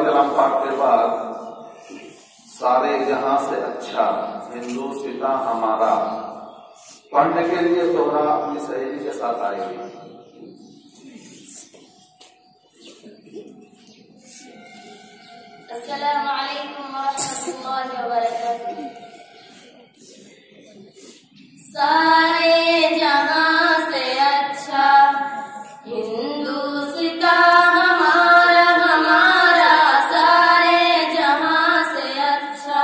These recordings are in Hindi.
कलाम पाक के बाद सारे जहां से अच्छा हिंदुस्तान हमारा पढ़ने के लिए तोहरा अपनी सहेली के साथ आएगी। अस्सलामु अलैकुम वरहमतुल्लाहि वबरकातुहू। सारे जहां से अच्छा हिंदुस्तान हमारा हमारा, सारे जहां से अच्छा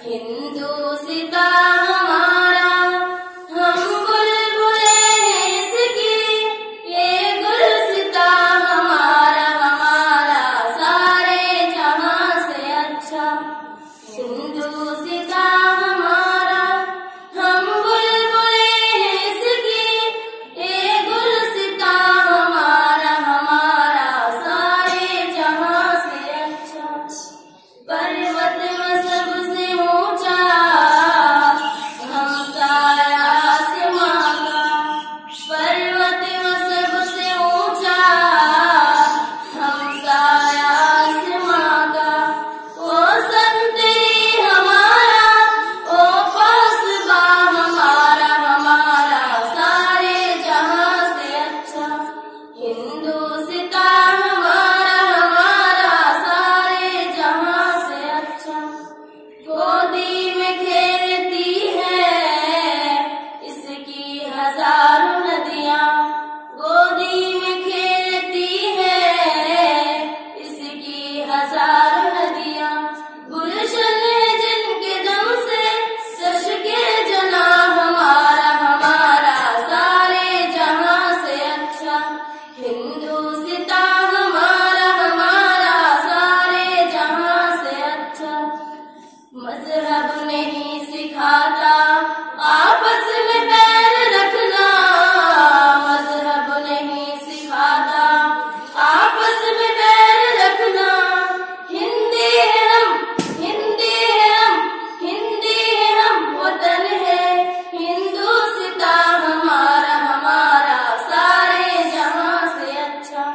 हिंदुस्तान हमारा। हम बुलबुले हैं इसकी, ये गुलसितां हमारा हमारा, सारे जहां से अच्छा हिंदुस्तान हमारा। हम बुलबुले हैं इसकी, ये गुलसितां हमारा हमारा, सारे जहां से अच्छा। पर्वत में सबसे ऊंचा हमसाया आसमां का, पर्वत में सबसे ऊंचा हमसाया आसमां का। ओ संते हमारा, ओ पासबा हमारा हमारा, सारे जहां से अच्छा हिंदुस्तान हमारा हमारा, सारे जहां से अच्छा। गोदी में खेलती है इसकी हजारों नदियां, गोदी में खेलती है इसकी हजारों नदियां। गुलशन है जिनके दम से सशके जना हमारा हमारा, सारे जहां से अच्छा हिंदुस्तान हमारा हमारा, सारे जहां से अच्छा। मजहब नहीं सिखाता आपस में पैर रखना, मजहब नहीं सिखाता आपस में पैर रखना। हिंदी है हम, हिंदी है हम, हिंदी है हम, वतन है हिंदुस्तान हमारा हमारा, सारे जहां से अच्छा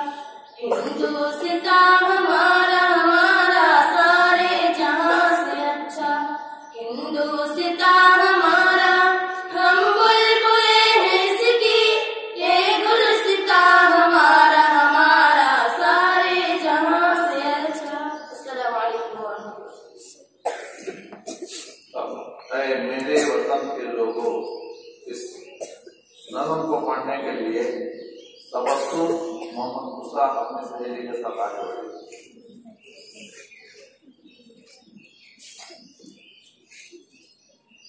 हिंदुस्तान हमारा हमारा, सारे जहां से अच्छा हिंदुस्तान मेरे वतन के लोगों, इस नज़म को पढ़ने के लिए तबस्सुम मोहम्मद मूसा अपने सहेली के साथ आगे बढ़े।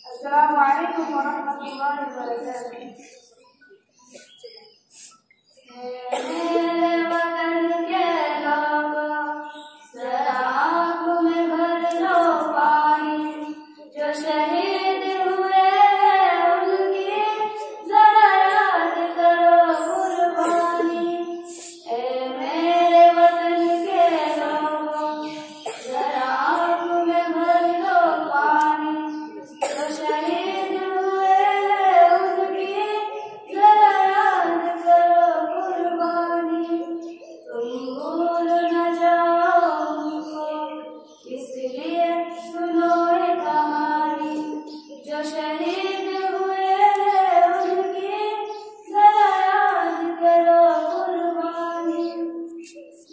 अस्सलामु अलैकुम वरहमतुल्लाहि वबरकातुहू। मेरे वतन के लोगों, जरा आँखों में भर लो पानी, जो शहीद हुए हैं उनकी जरा याद करो कुर्बानी। ए मेरे वतन के लोगों, जरा आँखों में भर लो पानी, जो शहीद हुए हैं उनकी जरा याद करो कुर्बानी। तुम भूल न जाओ उनको, इसलिए सुनो ये कहानी, जो शहीद हुए हैं उनकी जरा याद करो कुर्बानी।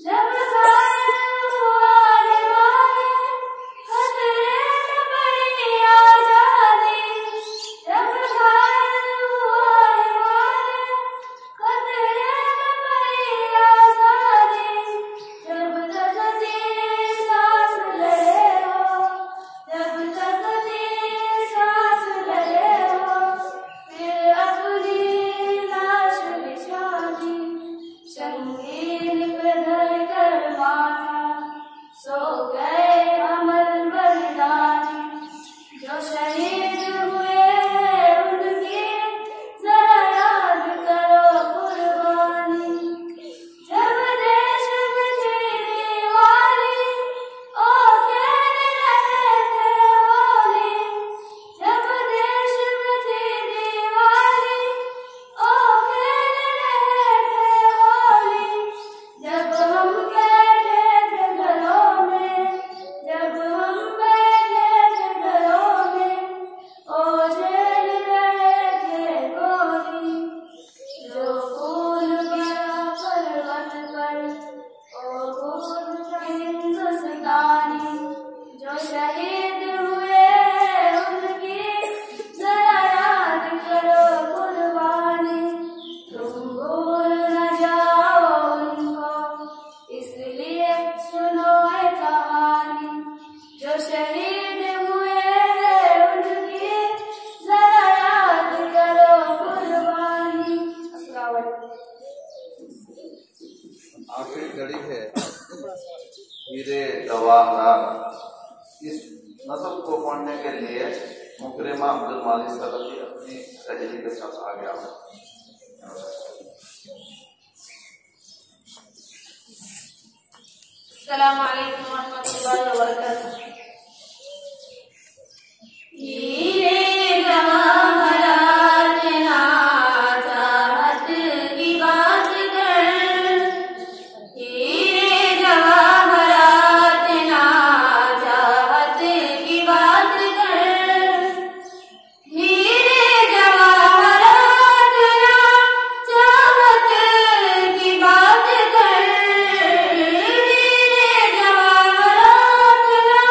जब घायल हुआ हिमालय, खतरे में पड़ी आजादी। जब घायल हुआ हिमालय, खतरे में पड़ी आजादी। जब तक दिल सांस लड़े हो, जब तक दिल सांस लड़े हो, फिर अपनी लाश बिछा दी। संगीन पे धर कर माथा, सो गए अमर बलिदानी। जो शहीद हुए हैं उनकी जरा याद करो कुर्बानी। जब देश में थी दीवाली, ओ खेल रहे थे होली। जब देश में थी दीवाली, ओ खेल रहे थे होली। जब हम बैठे थे घरों में, जब हम बैठे थे घरों में, ओ झेल रहे थे गोली। जो खून बहा पर्वत पर, ओ खून हिंदुस्तानी। जो शहीद हुए हैं उनकी जरा याद करो कुर्बानी। तुम भूल न जाओ उनको, इसलिए सुनो ये कहानी, जो शहीद हुए हैं उनकी जरा याद करो कुर्बानी। अस्सलाम वालेकुम। आखिरी कड़ी है हीरे जवाहरात। इस नज़म को पढ़ने के लिए मुकरमा अब्दुल मालिक सलफी अपनी सहेली के साथ आ गया। अस्सलामु अलैकुम वरहमतुल्लाहि वबरकातुहू। हीरे जवाहरात ना चाहत की बात कर, हीरे जवाहरात ना चाहत की बात कर। हीरे जवाहरात ना चाहत की बात कर, हीरे जवाहरात ना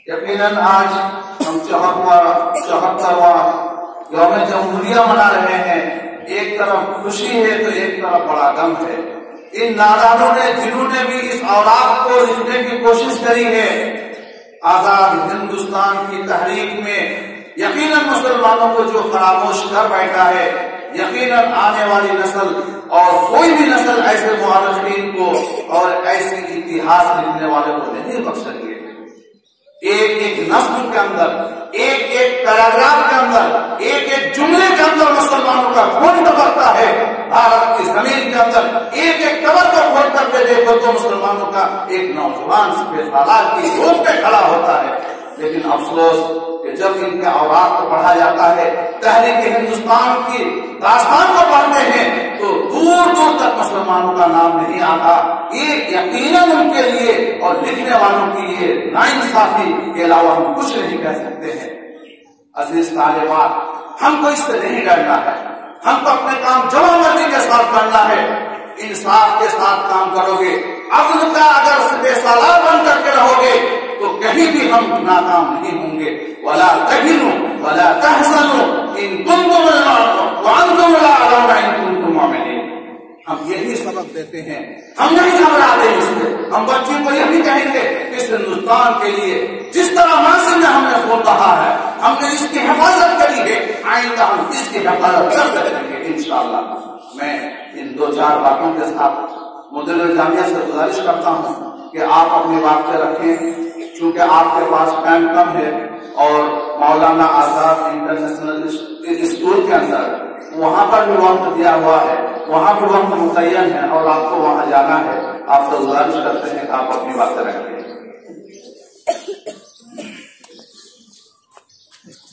यकीनन आज हम 74वां यौम जमहूरिया मना रहे हैं। एक तरफ खुशी है तो एक तरफ बड़ा गम है। इन नादानों ने जिन्होंने भी इस औलाद को लिखने की कोशिश करी है आजाद हिंदुस्तान की तहरीक में, यकीनन मुसलमानों को जो फरामोश कर बैठा है, यकीनन आने वाली नस्ल और कोई भी नस्ल ऐसे मुआर्रिखीन को और ऐसे इतिहास लिखने वाले को नहीं बख्शेंगे। एक एक नस्ल के अंदर, एक एक पैराग्राफ के अंदर, एक एक जुमले के अंदर मुसलमानों का खून टपकता है। भारत की जमीन के अंदर एक एक कबर को खोल करके देखो तो मुसलमानों का एक नौजवान सफेद सालार की रूप में खड़ा होता है। लेकिन अफसोस कि जब इनके औलाद को पढ़ा जाता है, तहरीक हिंदुस्तान की दास्तान को पढ़ते हैं तो दूर दूर तक मुसलमानों का नाम नहीं आता। ये यकीनन उनके लिए और लिखने वालों के लिए नाइंसाफी के अलावा हम कुछ नहीं कह सकते हैं। अजीज तालिबात, हमको इससे नहीं डरना है। हमको अपने काम जवाबदेही के साथ करना है। इंसाफ के साथ काम करोगे, अदल का अगर बेसालार बन करके रहोगे तो कहीं भी हम नाकाम नहीं होंगे। वला तहिनु वला तहसनु इन कुंतुम मुमिनीन। हम यही सबक देते हैं, हम नहीं घबराते इससे। हम बच्चों को यही कहेंगे कि इस हिंदुस्तान के लिए जिस तरह मासी में हमने खोल रहा है, हमने इसकी हिफाजत करी है, आइंदा हम इसकी हिफाजत करते रहेंगे इंशाअल्लाह। मैं इन 2-4 बातों के साथ मुदर्रिस जामिया से गुजारिश करता हूँ कि आप अपनी बातें रखें, क्योंकि आपके पास टाइम कम है और मौलाना आजाद इंटरनेशनल स्कूल के अंदर वहां पर भी वक्त दिया हुआ है, वहां भी वक्त मुतय्यन है और आपको वहां जाना है। आपसे गुजारिश करते हैं कि आप अपनी बातें रखें।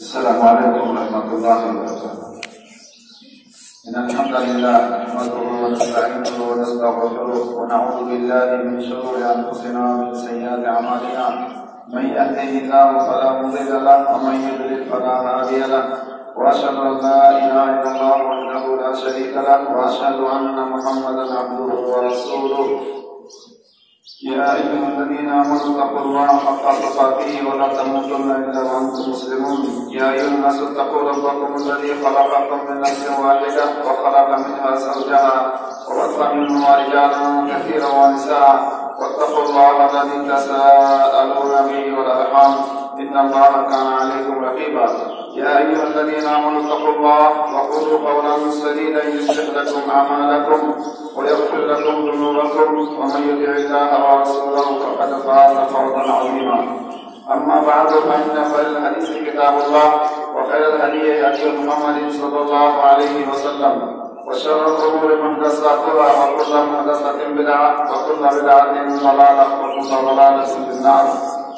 अस्सलामु अलैकुम रहमतुल्लाहि व बरकातुहू। अल्हम्दुलिल्लाह नहमदुहु व नस्तईनुहु व नस्तगफिरुहु व नऊज़ु बिल्लाहि मिन शुरूरि अंफुसिना व मिन सय्यिआति अमालिना। मन यहदिहिल्लाहु फला मुदिल्ल लहु व मन युद्लिल फला हादिय लहु। वअशहदु अन ला इलाहा इल्लल्लाह वहदहु ला शरीका लहु व अशहदु अन्ना मुहम्मदन अब्दुहु व रसूलुहु। या अय्युहल्लज़ीना आमनू इत्तक़ुल्लाहा हक़्क़ तुक़ातिही व ला तमूतुन्ना इल्ला व अंतुम मुस्लिमून। या अय्युहन नासु इत्तक़ू रब्बकुम अल्लज़ी ख़लक़कुम मिन नफ्सिन वाहिदह व ख़लक़ मिनहा ज़ौजहा व बस्सा मिनहुमा रिजालन कसीरन व निसाअ वत्तक़ुल्लाहा अल्लज़ी तसाअलूना बिही वल अरहाम इन्नल्लाहा काना अलैकुम रक़ीबा। या अय्युहल्लज़ीना आमनू इत्तक़ुल्लाहा व क़ूलू क़ौलन सदीदन युस्लिह लकुम अमालकुम व यग़फिर लकुम ज़ुनूबकुम व मन युति'िल्लाहा व रसूलहु फ़क़द फ़ाज़ फ़ौज़न अज़ीमा। अम्मा बअद फ़इन्न ख़ैरल हदीस किताबुल्लाह व ख़ैरल हदीयि हदी मुहम्मदिन सल्लल्लाहु अलैहि वसल्लम व शर्रल उमूरि मुहदसातुहा व कुल्लु मुहदसतिन बिदअह व कुल्लु बिदअतिन ज़लालह व कुल्लु ज़लालतिन फिन्नार।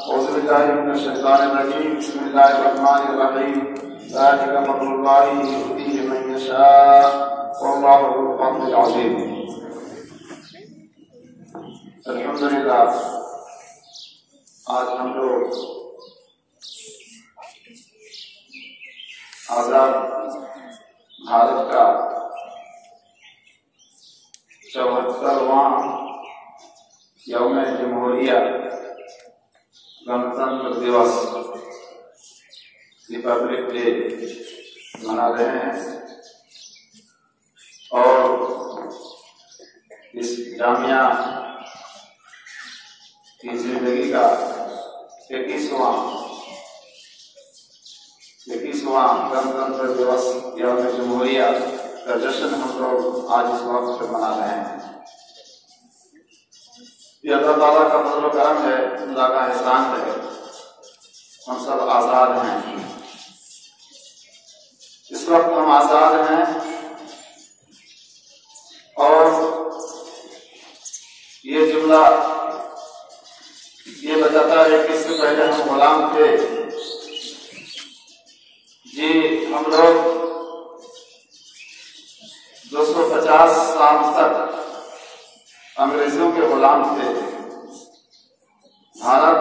औज़ु बिल्लाहि मिनश शैतानिर रजीम। बिस्मिल्लाहिर रहमानिर रहीम। ज़ालिका फ़ज़्लुल्लाहि यु'तीहि मन यशाअ वल्लाहु ज़ुल फ़ज़्लिल अज़ीम। अल्हम्दुलिल्लाह, आज हम लोग आजाद भारत का 74वां यौम जमहूरिया गणतंत्र दिवस रिपब्लिक डे मना रहे हैं और इस जामिया की जिंदगी का 21वां गणतंत्र दिवस यौम जमहूरिया का जश्न हम लोग आज इस वक्त पे मना रहे हैं। ये अल्लाह ताला का फज़ल करम है, अल्लाह का एहसान है। हम सब आजाद हैं, इस वक्त हम आजाद हैं और ये जुमला ये बताता है कि इससे पहले हम गुलाम थे। जी, हम लोग 250 साल तक अंग्रेजों के गुलाम थे। भारत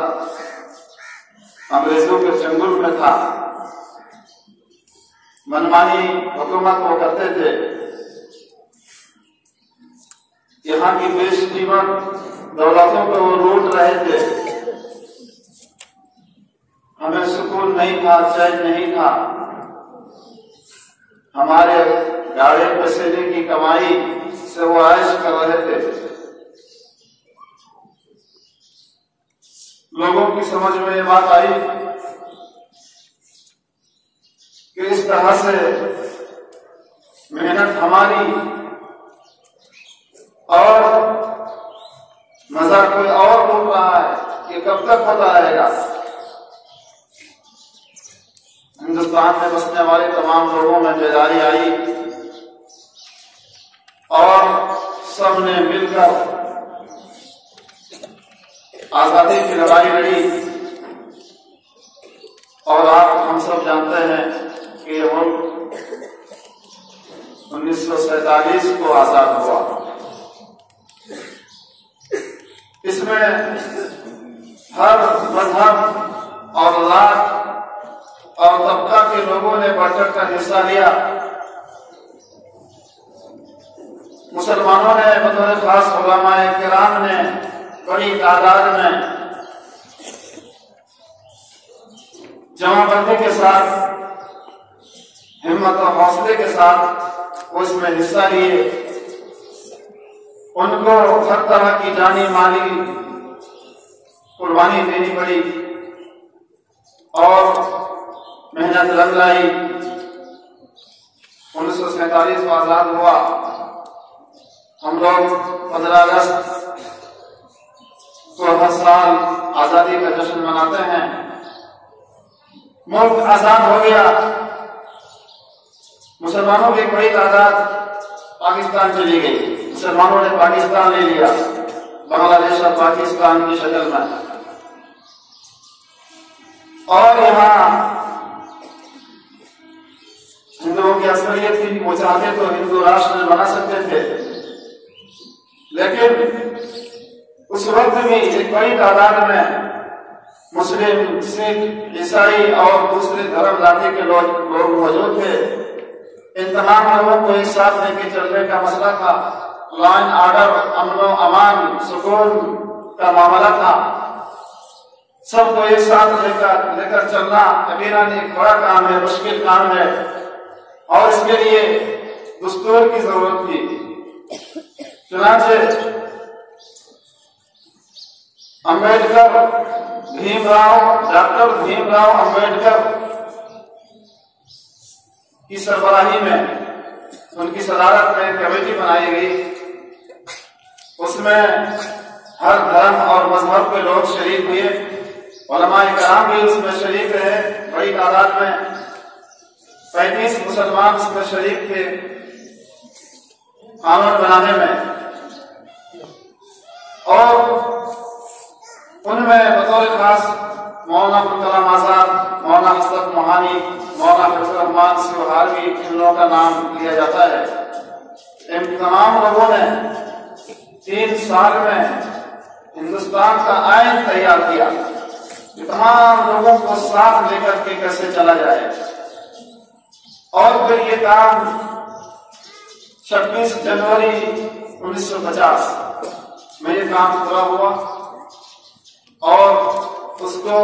अंग्रेजों के चंगुल में था, मनमानी हुकूमत वो करते थे। यहाँ की बेशकीमत दौलतों को वो लूट रहे थे। था, चैन नहीं था। हमारे गाड़े पसीने की कमाई से वो ऐश कर रहे थे। लोगों की समझ में ये बात आई कि इस तरह से मेहनत हमारी और मजा कोई और बोल रहा है, ये कब तक होता रहेगा। हिंदुस्तान में बसने वाले तमाम लोगों में बेदारी आई और सबने मिलकर आजादी की लड़ाई लड़ी। और हम सब जानते हैं कि ये मुल्क 1947 को आजाद हुआ। इसमें हर मजहब और लाख और तबका के लोगों ने बढ़ चढ़ कर हिस्सा लिया। मुसलमानों ने बतौर खास उलमाए किराम ने बड़ी तादाद में जमाबंदी के साथ, हिम्मत और हौसले के साथ उसमें हिस्सा लिए। उनको हर तरह की जानी माली कुर्बानी देनी पड़ी और मेहनत रंग लाई। 1947 को आजाद हुआ। हम लोग 15 अगस्त को हर साल आजादी का जश्न मनाते हैं। मुल्क आजाद हो गया। मुसलमानों की बड़ी तादाद पाकिस्तान चली गई। मुसलमानों ने पाकिस्तान ले लिया, बांग्लादेश और पाकिस्तान की शक्ल में। और यहाँ हिंदुओं की असलियत थी, वो चाहते तो हिंदू राष्ट्र बना सकते थे, लेकिन उस वक्त भी एक बड़ी तादाद में मुस्लिम, सिख, ईसाई और दूसरे धर्म जाति के लोग मौजूद थे। इन तमाम लोगों को एक साथ लेके चलने का मसला था। लॉ एंड ऑर्डर, अमनो अमान, सुकून का मामला था। सबको एक साथ लेकर चलना यकीनन एक बड़ा काम है, मुश्किल काम है और इसके लिए दस्तूर की जरूरत थी। चुनांचे अम्बेडकर, डॉक्टर भीमराव अम्बेडकर की सरबराही में, उनकी सदारत में कमेटी बनाई गई। उसमें हर धर्म और मजहब के लोग शरीक हुए। उलमाए किराम भी उसमें शरीक रहे बड़ी तादाद में। 35 मुसलमान उसमें शरीक थे कानून बनाने में। और उनमें बतौर खास मौलाना अब्दुल कलाम आजाद, मौलाना हसरत मोहानी, मौलाना फजल रहमान सिवहारवी, इन लोगों का नाम लिया जाता है। इन तमाम लोगों ने 3 साल में हिंदुस्तान का आईन तैयार किया। तमाम लोगों को साथ लेकर के कैसे चला जाए। और फिर ये काम 26 जनवरी 1950 में ये काम पूरा हुआ और उसको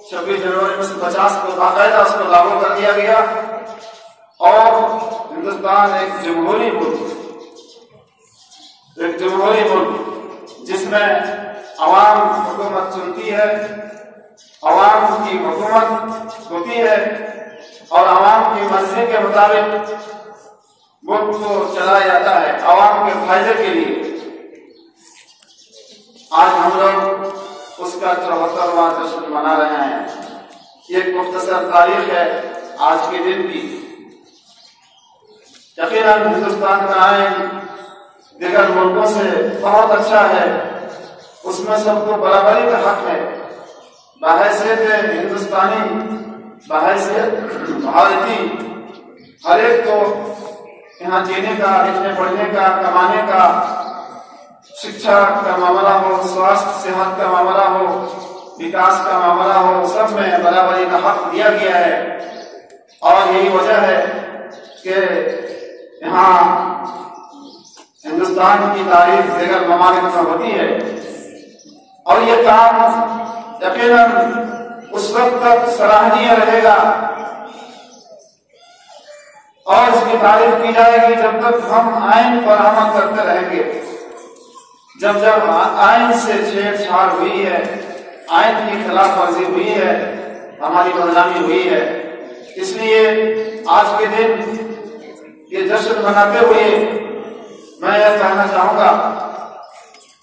26 जनवरी 1950 को बाकायदा उसको लागू कर दिया गया और हिंदुस्तान एक जमहूरी मुल्क जिसमें अवाम हुकूमत चुनती है, अवाम की हुकूमत होती है और अवाम की मर्जी के मुताबिक मुल्क को चलाया जाता है अवाम के फायदे के लिए। आज हम लोग उसका 74वां जश्न मना रहे हैं। ये एक मुख्तसर तारीख है आज के दिन की। यकीनन हिंदुस्तान का आईन दीगर मुल्कों से बहुत अच्छा है। उसमें सबको बराबरी का हक है। बहैसियत हिंदुस्तानी, बहैसियत भारतीय, हर एक को यहाँ जीने का, लिखने पढ़ने का, कमाने का, शिक्षा का मामला हो, स्वास्थ्य सेहत का मामला हो, विकास का मामला हो, सब में बराबरी का हक दिया गया है। और यही वजह है कि यहाँ हिंदुस्तान की तारीफ दीगर ममालिक में होती है और ये काम यकीनन उस वक्त तक सराहनीय रहेगा और इसकी तारीफ की जाएगी जब तक हम आइन पर अमल करते रहेंगे। जब जब आइन से छेड़छाड़ हुई है, आइन की खिलाफ वर्जी हुई है, हमारी बदनामी हुई है। इसलिए आज के दिन ये जश्न मनाते हुए मैं यह कहना चाहूंगा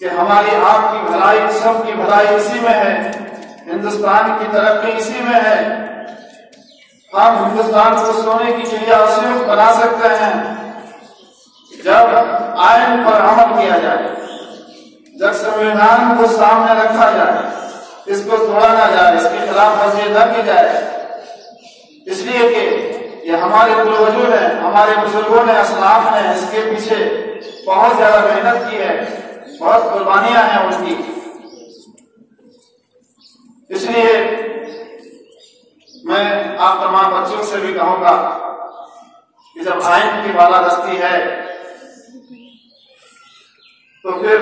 कि हमारी आपकी भलाई, सबकी भलाई इसी में है, हिंदुस्तान की तरक्की इसी में है। हम हिंदुस्तान को सोने की चिड़िया उसी वक्त बना सकते हैं जब आइन पर अमल किया जाए, जब संविधान को सामने रखा जाए, इसको तोड़ा ना जाए, इसके खिलाफ वर्जी न की जाए। इसलिए कि ये हमारे पूर्वजों ने, हमारे बुजुर्गों ने, असलाफ ने इसके पीछे बहुत ज्यादा मेहनत की है, बहुत कुर्बानियां हैं उनकी। इसलिए मैं आप तमाम बच्चों से भी कहूंगा कि जब आइन की बालादस्ती है तो फिर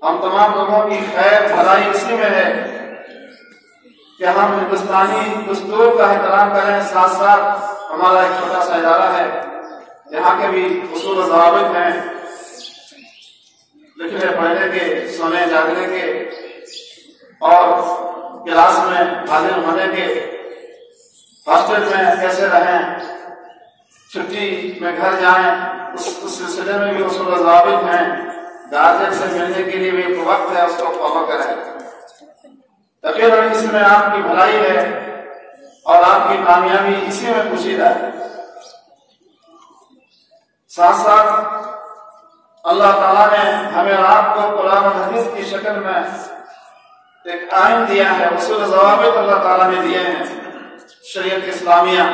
हम तमाम लोगों की खैर भलाई इसी में है कि हम हिंदुस्तानी दस्तूर का एहतराम करें। साथ साथ हमारा एक छोटा सा इदारा है, यहाँ के भी उसूल और ज़वाबित हैं, लिखने पढ़ने के, सोने जागने के और क्लास में हाजिर होने के, हॉस्टल में कैसे रहें, छुट्टी में घर जाएं, उस सिलसिले में भी उसूल और ज़वाबित हैं। गार्जियन से मिलने के लिए भी एक वक्त है, उसको फॉलो करें। तकरीबन इसमें आपकी भलाई है और आपकी कामयाबी इसी में खुशीदा है। साथ साथ अल्लाह ताला ने हमें आपको कुरान और हदीस की शक्ल में एक आइन दिया है, उसूल ज़वाबित अल्लाह ताला ने दिए हैं, शरीयत इस्लामिया।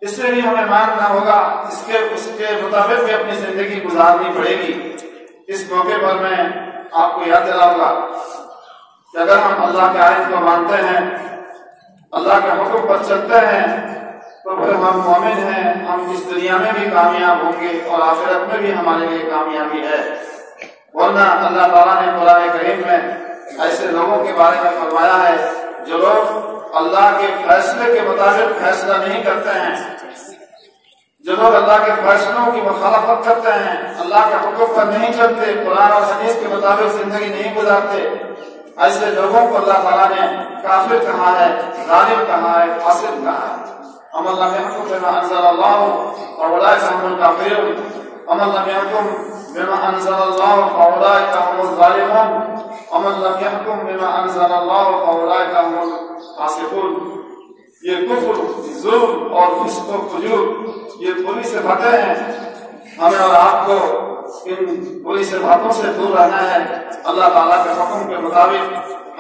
इससे भी हमें मानना होगा, उसके मुताबिक भी अपनी जिंदगी गुजारनी पड़ेगी। इस मौके पर मैं आपको याद दिलाऊंगा कि अगर हम अल्लाह के आयत को मानते हैं, अल्लाह के हुक्म पर चलते हैं, तो फिर हम मोमिन हैं, हम इस दुनिया में भी कामयाब होंगे और आखिरत में भी हमारे लिए कामयाबी है। वरना अल्लाह ताला ने कुरान करीम में ऐसे लोगों के बारे में फरमाया है जो लोग अल्लाह के फैसले के मुताबिक फैसला नहीं करते हैं, जो लोग अल्लाह के फैसलों की मुखालफत करते हैं, अल्लाह के हुक्म पर नहीं चलते, कुरान और हदीस के मुताबिक जिंदगी नहीं गुजारते, ऐसे लोगों को अल्लाह ताला ने काफिर कहा है, जालिम कहा है, फासिक कहा है। अमल लम यहकुम बिमा अंज़लल्लाहु फउलाइका हुमुल काफिरून, अमल लम यहकुम बिमा अंज़लल्लाहु फउलाइका हुमुल ज़ालिमून, अमल लम यहकुम बिमा अंज़लल्लाहु फउलाइका हुमुल फासिकून। ये कुफ्र, जुल्म और फिस्क और फुजूर, ये बुरी सिफातें हैं। हमें और आपको इन बुरी सिफातों से दूर रहना है, अल्लाह ताला के हुक्म के मुताबिक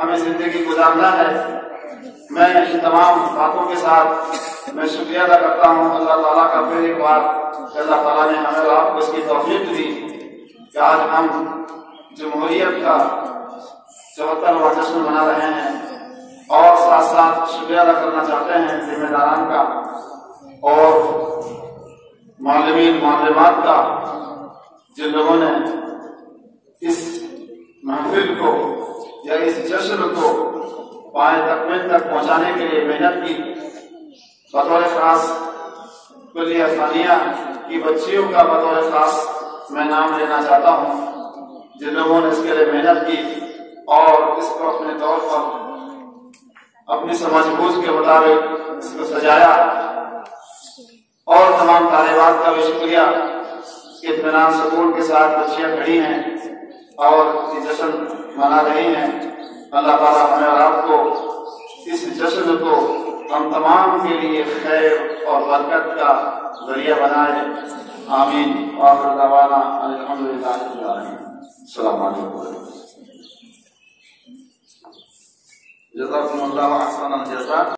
हमें जिंदगी गुजारना है। मैं इन तमाम बातों के साथ मैं शुक्रिया अदा करता हूँ अल्लाह ताला का फिर एक बार, अल्लाह ताला ने हमें और आपको इसकी तौफीक दी कि आज हम जमहूरियत का 74वां जश्न मना रहे हैं और साथ साथ शुक्रिया अदा करना चाहते हैं जिम्मेदारान का और मालूमीन मालूमात का, जिन लोगों ने इस महफिल को या इस जश्न को पाए तकमील तक पहुंचाने के लिए मेहनत की। बतौर खास कुलिया सानिया की बच्चियों का बतौर खास मैं नाम लेना चाहता हूँ, जिन लोगों ने इसके लिए मेहनत की और इसको अपने तौर पर अपनी समझ बूझ के मुताबिक इसको सजाया। और तमाम तालिबात का भी शुक्रिया, इत्मीनान सुकून के साथ बच्चियां खड़ी हैं और ये जश्न मना रही हैं। अल्लाह ताला हमें और आपको इस जश्न को हम तमाम के लिए खैर और बरकत का जरिया बनाए। आमीन। व आखिर दवाना अल्हम्दुलिल्लाहि रब्बिल आलमीन। अस्सलामु अलैकुम। जज़ाकुमुल्लाहु अहसनल जज़ा।